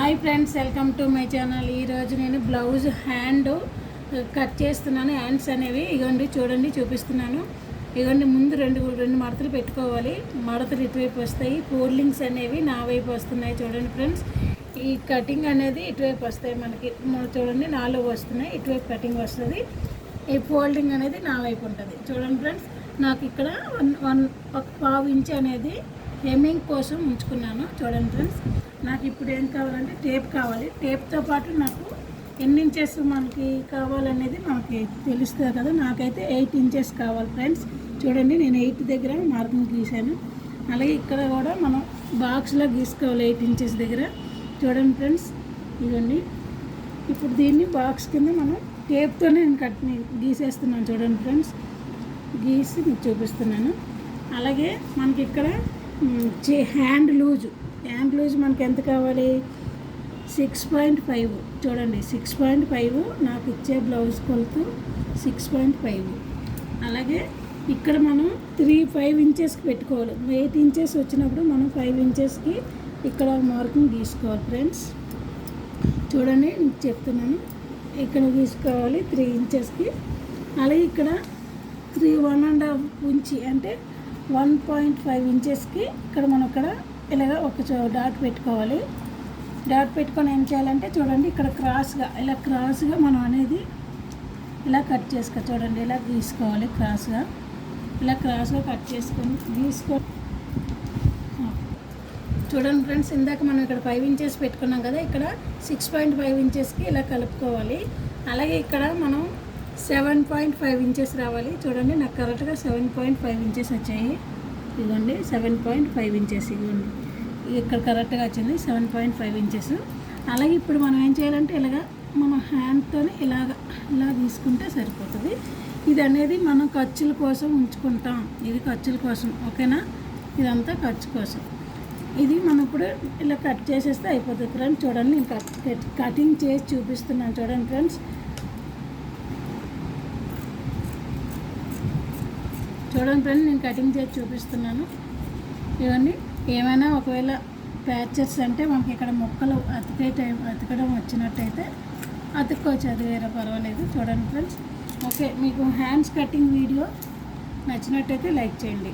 Hi friends, welcome to my channel. ఈరోజు నేను blouse hand cut చేస్తున్నాను. హ్యాండ్స్ అనేవి ఇగోండి, చూడండి, చూపిస్తున్నాను. ఇగోండి, ముందు రెండు మడతలు పెట్టుకోవాలి. మడతలు ఇటువైపు వస్తాయి. ఫోల్డింగ్స్ అనేవి నా వైపు వస్తున్నాయి. చూడండి ఫ్రెండ్స్, ఈ కటింగ్ అనేది ఇటువైపు వస్తాయి. మనకి చూడండి, నాలుగు వస్తున్నాయి. ఇటువైపు కటింగ్ వస్తుంది. ఈ ఫోల్డింగ్ అనేది నా వైపు ఉంటుంది. చూడండి ఫ్రెండ్స్, నాకు ఇక్కడ ఒక 1/2 ఇంచ్ అనేది హెమ్మింగ్ కోసం ఉంచుకున్నాను. చూడండి ఫ్రెండ్స్, నాకు ఇప్పుడు ఏం కావాలంటే టేప్ కావాలి. టేప్తో పాటు నాకు ఎన్ని ఇంచెస్ మనకి కావాలనేది మనకి తెలుస్తుంది కదా. నాకైతే 8 ఇంచెస్ కావాలి ఫ్రెండ్స్. చూడండి, నేను 8 దగ్గర మార్కింగ్ గీసాను. అలాగే ఇక్కడ కూడా మనం బాక్స్లో గీసుకోవాలి 8 ఇంచెస్ దగ్గర. చూడండి ఫ్రెండ్స్, ఇవన్నీ ఇప్పుడు దీన్ని బాక్స్ కింద మనం టేప్తోనే నేను గీసేస్తున్నాను. చూడండి ఫ్రెండ్స్, గీసి మీకు చూపిస్తున్నాను. అలాగే మనకి ఇక్కడ హ్యాండ్ లూజ్ మనకి ఎంత కావాలి? 6.5. చూడండి, 6.5 నాకు ఇచ్చే బ్లౌజ్ కొలత 6.5. అలాగే ఇక్కడ మనం 5 ఇంచెస్కి పెట్టుకోవాలి. 8 ఇంచెస్ వచ్చినప్పుడు మనం 5 ఇంచెస్కి ఇక్కడ మార్కింగ్ గీసుకోవాలి ఫ్రెండ్స్. చూడండి, చెప్తున్నాను, ఇక్కడ గీసుకోవాలి 3 ఇంచెస్కి. అలాగే ఇక్కడ 1.5 ఇంచి అంటే 1.5 ఇంచెస్కి ఇక్కడ మనం ఇలాగ ఒక డాట్ పెట్టుకోవాలి. డాట్ పెట్టుకొని ఏం చేయాలంటే చూడండి, ఇక్కడ క్రాస్గా మనం అనేది ఇలా కట్ చేసుకో. చూడండి, ఇలా గీసుకోవాలి. ఇలా క్రాస్గా కట్ చేసుకొని చూడండి ఫ్రెండ్స్, ఇందాక మనం ఇక్కడ 5 ఇంచెస్ పెట్టుకున్నాం కదా. ఇక్కడ 6.5 ఇంచెస్కి ఇలా కలుపుకోవాలి. అలాగే ఇక్కడ మనం 7.5 ఇంచెస్ రావాలి. చూడండి, నాకు కరెక్ట్గా 7.5 ఇంచెస్ వచ్చాయి. ఇదిగోండి 7.5 ఇంచెస్. ఇదిగోండి, ఇక్కడ కరెక్ట్గా వచ్చింది 7.5 ఇంచెస్. అలాగే ఇప్పుడు మనం ఏం చేయాలంటే మన హ్యాండ్తో ఇలా తీసుకుంటే సరిపోతుంది. ఇది అనేది మనం ఖర్చుల కోసం ఉంచుకుంటాం. ఇది ఖర్చుల కోసం, ఓకేనా? ఇదంతా ఖర్చు కోసం. ఇది మనం ఇప్పుడు ఇలా కట్ చేసేస్తే అయిపోతుంది ఫ్రెండ్స్. చూడండి, నేను కటింగ్ చేసి చూపిస్తున్నాను. చూడండి ఫ్రెండ్స్, నేను కటింగ్ చేసి చూపిస్తున్నాను. ఇవన్నీ ఏమైనా ఒకవేళ ప్యాచెస్ అంటే మనకి ఇక్కడ మొక్కలు అతకడం వచ్చినట్టయితే అతుక్కోవచ్చు, అది వేరే పర్వాలేదు. చూడండి ఫ్రెండ్స్, ఓకే, మీకు హ్యాండ్స్ కటింగ్ వీడియో నచ్చినట్టయితే లైక్ చేయండి.